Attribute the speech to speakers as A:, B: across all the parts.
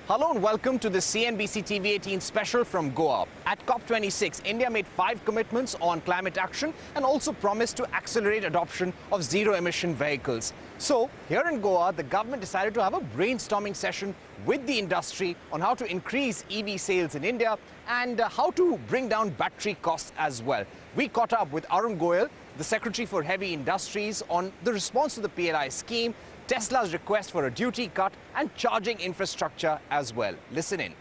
A: Hello and welcome to the CNBC TV18 special from Goa. At COP26, India made 5 commitments on climate action and also promised to accelerate adoption of zero-emission vehicles. So, here in Goa, the government decided to have a brainstorming session with the industry on how to increase EV sales in India and how to bring down battery costs as well. We caught up with Arun Goel, the Secretary for Heavy Industries, on the response to the PLI scheme, Tesla's request for a duty cut and charging infrastructure as well. Listen in.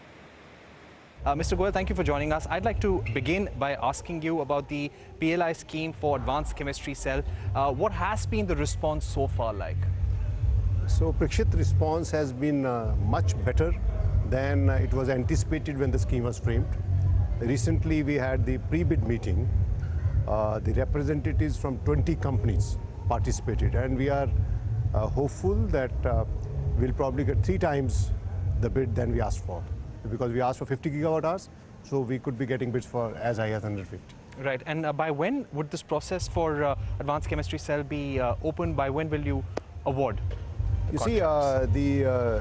A: Mr. Goel, thank you for joining us. I'd like to begin by asking you about the PLI scheme for advanced chemistry cell. What has been the response so far like?
B: So, Prakshit, response has been much better than it was anticipated when the scheme was framed. Recently, we had the pre-bid meeting. The representatives from 20 companies participated, and we are hopeful that we'll probably get 3 times the bid than we asked for, because we asked for 50 gigawatt hours, so we could be getting bids for as high as 150.
A: Right, and by when would this process for advanced chemistry cell be open? By when will you award?
B: You see, the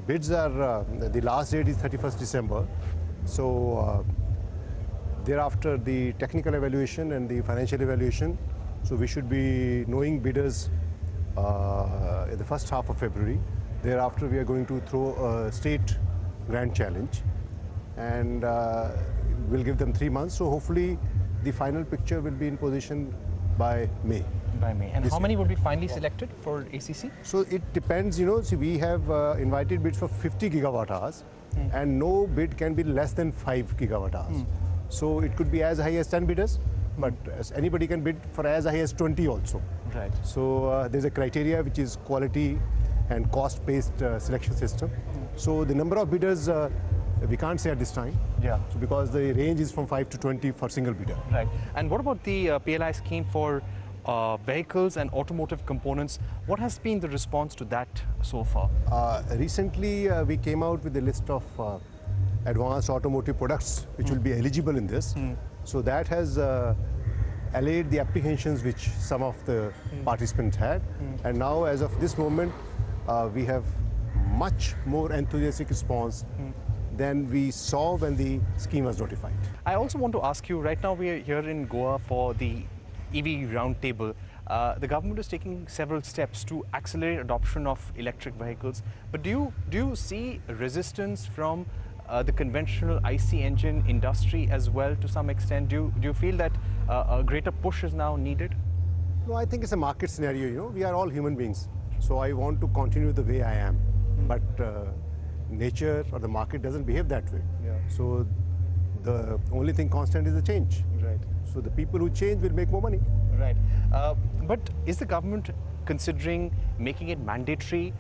B: bids are, the last date is 31st December, so thereafter the technical evaluation and the financial evaluation, so we should be knowing bidders in the first half of February. Thereafter, we are going to throw a state grand challenge, and we'll give them 3 months. So hopefully, the final picture will be in position by May.
A: By May. And how many would be finally selected for ACC?
B: So it depends. You know, see, we have invited bids for 50 gigawatt hours, and no bid can be less than 5 gigawatt hours. So it could be as high as 10 bidders, but anybody can bid for as high as 20 also.
A: Right.
B: So there's a criteria which is quality and cost-based selection system. So the number of bidders we can't say at this time.
A: Yeah.
B: So because the range is from 5 to 20 for single bidder.
A: Right. And what about the PLI scheme for vehicles and automotive components? What has been the response to that so far?
B: Recently, we came out with a list of advanced automotive products which will be eligible in this. So that has allayed the apprehensions which some of the participants had. And now, as of this moment, we have much more enthusiastic response than we saw when the scheme was notified.
A: I also want to ask you, right now we are here in Goa for the EV roundtable. The government is taking several steps to accelerate adoption of electric vehicles. But do you see resistance from the conventional IC engine industry as well to some extent? Do you feel that a greater push is now needed?
B: No, I think it's a market scenario. You know, we are all human beings. So I want to continue the way I am. But nature or the market doesn't behave that way.
A: Yeah.
B: So the only thing constant is the change.
A: Right.
B: So the people who change will make more money.
A: Right. But is the government considering making it mandatory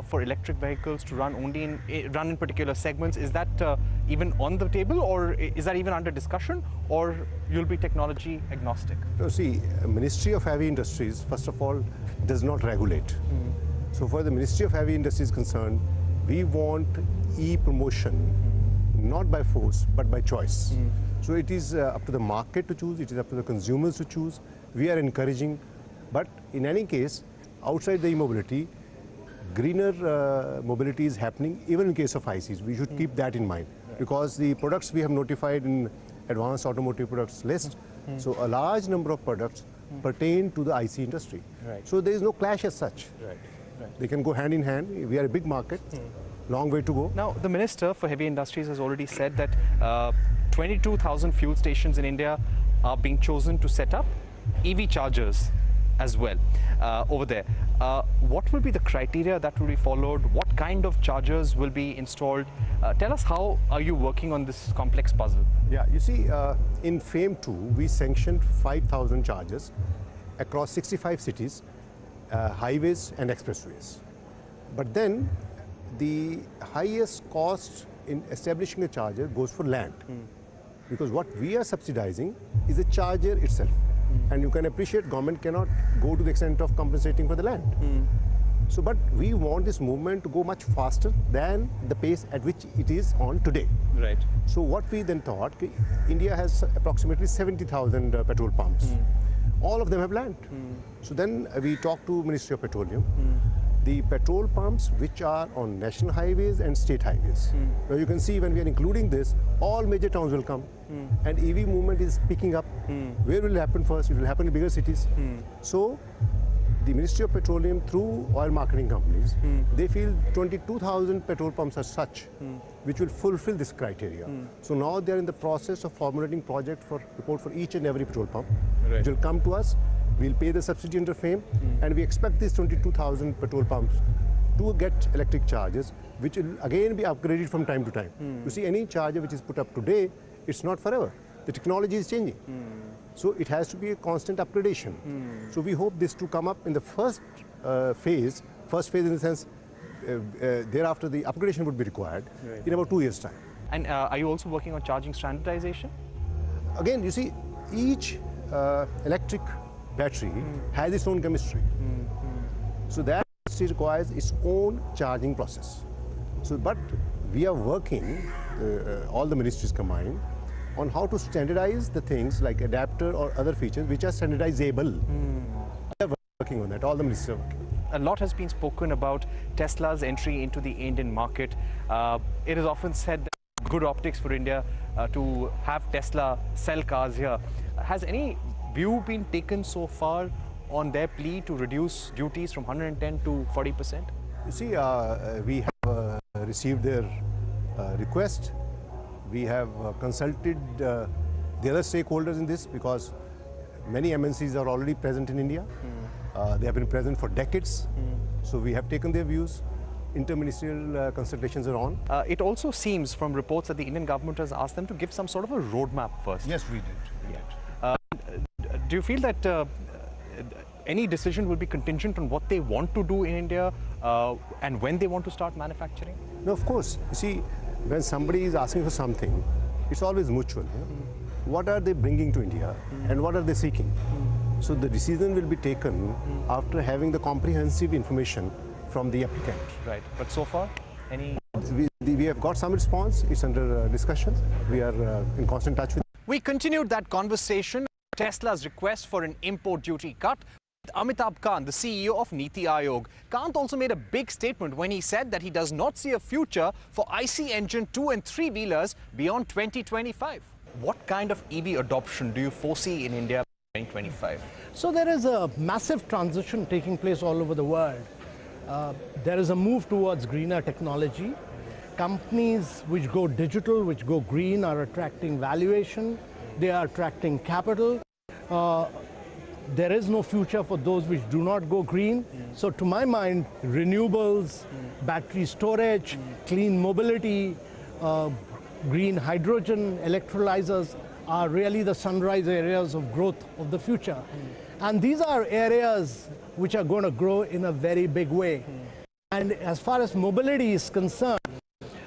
A: for electric vehicles to run only in particular segments? Is that even on the table, or is that even under discussion, or you'll be technology agnostic?
B: No, see, Ministry of Heavy Industries, first of all, does not regulate. So for the Ministry of Heavy Industries concerned, we want e-promotion, not by force, but by choice. So it is up to the market to choose, it is up to the consumers to choose. We are encouraging, but in any case, outside the e-mobility, greener mobility is happening even in case of ICs. We should keep that in mind, because the products we have notified in advanced automotive products list, so a large number of products pertain to the IC industry.
A: Right.
B: So there is no clash as such.
A: Right. Right.
B: They can go hand in hand. We are a big market, long way to go.
A: Now, the Minister for Heavy Industries has already said that 22,000 fuel stations in India are being chosen to set up EV chargers as well over there. What will be the criteria that will be followed? What kind of chargers will be installed? Tell us, how are you working on this complex puzzle?
B: Yeah, you see, in FAME 2, we sanctioned 5,000 chargers across 65 cities, highways and expressways. But then the highest cost in establishing a charger goes for land. Because what we are subsidizing is the charger itself. And you can appreciate government cannot go to the extent of compensating for the land. So, but we want this movement to go much faster than the pace at which it is on today.
A: Right.
B: So what we then thought, India has approximately 70,000 petrol pumps. All of them have land. So then we talked to Ministry of Petroleum. the petrol pumps which are on national highways and state highways. Now you can see when we are including this, all major towns will come, and EV movement is picking up. Where will it happen first? It will happen in bigger cities. So the Ministry of Petroleum, through oil marketing companies, they feel 22,000 petrol pumps are such which will fulfill this criteria. So now they are in the process of formulating project for report for each and every petrol pump, which will come to us. We'll pay the subsidy under FAME, and we expect these 22,000 petrol pumps to get electric chargers, which will again be upgraded from time to time. You see, any charger which is put up today, it's not forever. The technology is changing. So it has to be a constant upgradation. So we hope this to come up in the first phase in the sense, thereafter the upgradation would be required in about 2 years' time.
A: And are you also working on charging standardization?
B: Again, you see, each electric battery has its own chemistry. So that chemistry requires its own charging process. So, but we are working, all the ministries combined, on how to standardize the things like adapter or other features which are standardizable. We are working on that, all the ministries are working.
A: A lot has been spoken about Tesla's entry into the Indian market. It is often said that good optics for India to have Tesla sell cars here. Has any view been taken so far on their plea to reduce duties from 110 to 40%?
B: You see, we have received their request. We have consulted the other stakeholders in this because many MNCs are already present in India. They have been present for decades. So we have taken their views. Interministerial consultations are on.
A: It also seems from reports that the Indian government has asked them to give some sort of a roadmap first.
B: Yes, we did.
A: Do you feel that any decision will be contingent on what they want to do in India and when they want to start manufacturing?
B: No, of course. You see, when somebody is asking for something, it's always mutual. You know? What are they bringing to India and what are they seeking? So the decision will be taken after having the comprehensive information from the applicant.
A: Right. But so far, any?
B: We have got some response. It's under discussion. We are in constant touch with.
A: We continued that conversation. Tesla's request for an import duty cut. Amitabh Kant, the CEO of Niti Aayog. Kant also made a big statement when he said that he does not see a future for IC engine 2 and 3-wheelers beyond 2025. What kind of EV adoption do you foresee in India by 2025?
C: So there is a massive transition taking place all over the world. There is a move towards greener technology. Companies which go digital, which go green, are attracting valuation. They are attracting capital. There is no future for those which do not go green. So to my mind, renewables, battery storage, clean mobility, green hydrogen, electrolyzers are really the sunrise areas of growth of the future. And these are areas which are going to grow in a very big way. And as far as mobility is concerned,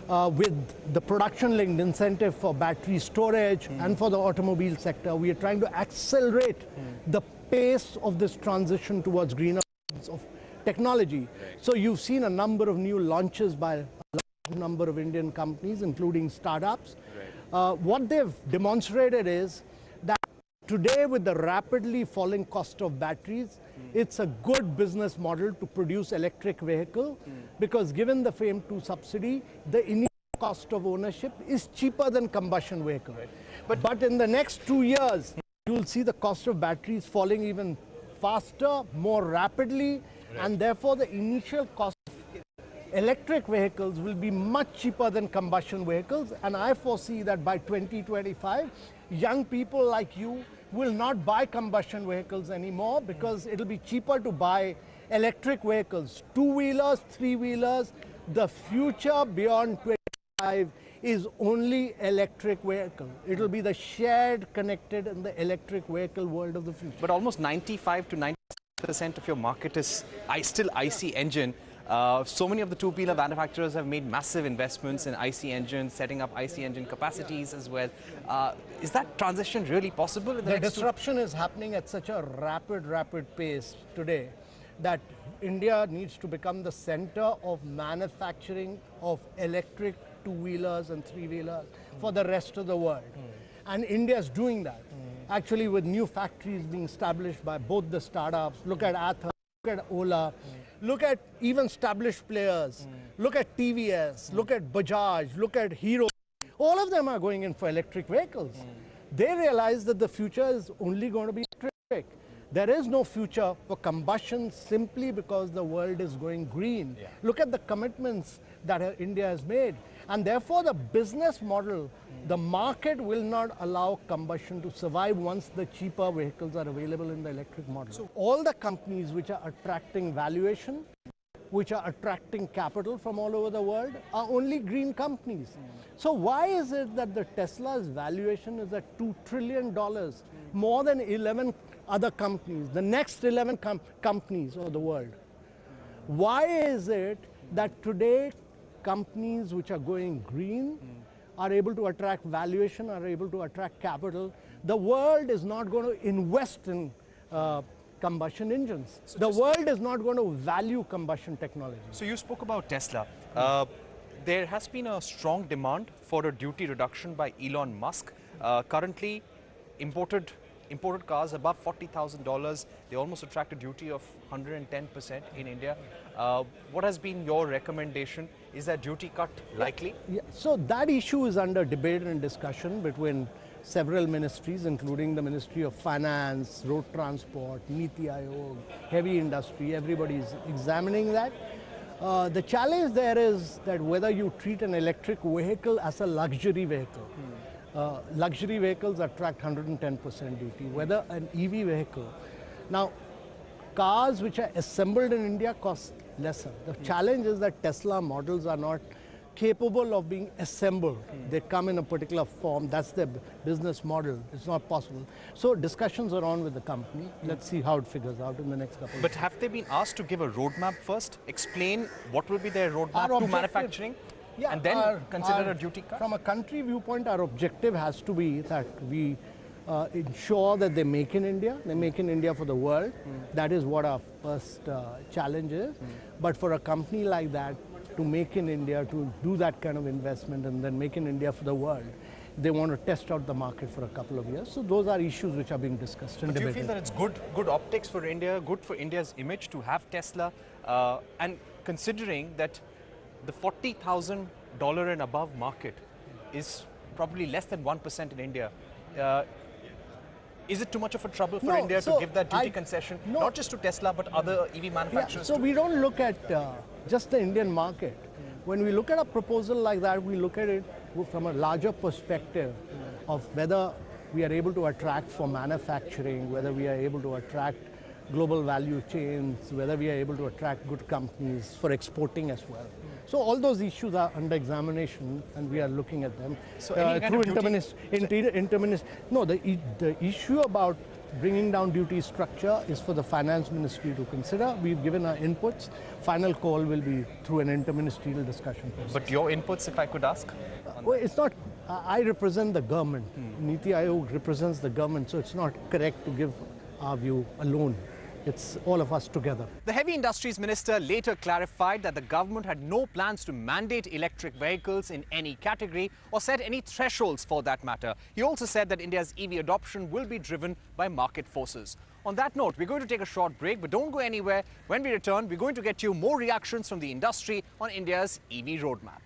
C: with the production-linked incentive for battery storage and for the automobile sector, we are trying to accelerate the pace of this transition towards greener of technology. So you've seen a number of new launches by a large number of Indian companies, including startups. What they've demonstrated is that today, with the rapidly falling cost of batteries, it's a good business model to produce electric vehicle because given the FAME 2 subsidy, the initial cost of ownership is cheaper than combustion vehicle. But in the next 2 years, you'll see the cost of batteries falling even faster, more rapidly, and therefore the initial cost of electric vehicles will be much cheaper than combustion vehicles. And I foresee that by 2025, young people like you will not buy combustion vehicles anymore because it'll be cheaper to buy electric vehicles, 2-wheelers, 3-wheelers. The future beyond 2025 is only electric vehicle. It'll be the shared, connected, and the electric vehicle world of the future.
A: But almost 95 to 90% of your market is still IC engine. So many of the two-wheeler manufacturers have made massive investments in IC engines, setting up IC engine capacities as well. Is that transition really possible?
C: The disruption is happening at such a rapid pace today that India needs to become the center of manufacturing of electric two-wheelers and three-wheelers for the rest of the world. And India is doing that. Actually, with new factories being established by both the startups, look at Athens, look at Ola. Look at even established players. Look at TVS, look at Bajaj, look at Hero. All of them are going in for electric vehicles. They realize that the future is only going to be electric. There is no future for combustion simply because the world is going green.
A: Yeah.
C: Look at the commitments that India has made. And therefore the business model, the market will not allow combustion to survive once the cheaper vehicles are available in the electric model. So all the companies which are attracting valuation, which are attracting capital from all over the world, are only green companies. So why is it that the Tesla's valuation is at $2 trillion, more than 11 other companies, the next 11 companies of the world? Why is it that today companies which are going green are able to attract valuation, are able to attract capital? The world is not going to invest in combustion engines. So the world is not going to value combustion technology.
A: So you spoke about Tesla. There has been a strong demand for a duty reduction by Elon Musk. Currently, imported cars above $40,000, they almost attract a duty of 110% in India. What has been your recommendation? Is that duty cut likely?
C: Yeah. So that issue is under debate and discussion between several ministries, including the Ministry of Finance, Road Transport, Niti Aayog, heavy industry. Everybody is examining that. The challenge there is that whether you treat an electric vehicle as a luxury vehicle. Luxury vehicles attract 110% duty, whether an EV vehicle. Now, cars which are assembled in India cost lesser. The challenge is that Tesla models are not capable of being assembled. They come in a particular form. That's their business model. It's not possible. So discussions are on with the company. Let's see how it figures out in the next couple of years.
A: But have they been asked to give a roadmap first? Explain what will be their roadmap to manufacturing?
C: Yeah,
A: and then consider a duty cut?
C: From a country viewpoint, our objective has to be that we ensure that they make in India. They make in India for the world. That is what our first challenge is. But for a company like that, to make in India, to do that kind of investment and then make in India for the world, they want to test out the market for a couple of years. So those are issues which are being discussed and debated.
A: Do you feel that it's good optics for India, good for India's image to have Tesla? And considering that the $40,000 and above market is probably less than 1% in India, is it too much of a trouble for India to give that duty concession, not just to Tesla, but other EV manufacturers
C: So
A: too?
C: we don't look at just the Indian market. When we look at a proposal like that, we look at it from a larger perspective of whether we are able to attract for manufacturing, whether we are able to attract global value chains, whether we are able to attract good companies for exporting as well. So all those issues are under examination, and we are looking at them.
A: So through
C: No, the issue about bringing down duty structure is for the finance ministry to consider. We've given our inputs. Final call will be through an interministerial discussion process.
A: But your inputs, if I could ask?
C: Well, it's not. I represent the government. Niti Aayog represents the government, so it's not correct to give our view alone. It's all of us together.
A: The Heavy Industries Minister later clarified that the government had no plans to mandate electric vehicles in any category or set any thresholds for that matter. He also said that India's EV adoption will be driven by market forces. On that note, we're going to take a short break, but don't go anywhere. When we return, we're going to get you more reactions from the industry on India's EV roadmap.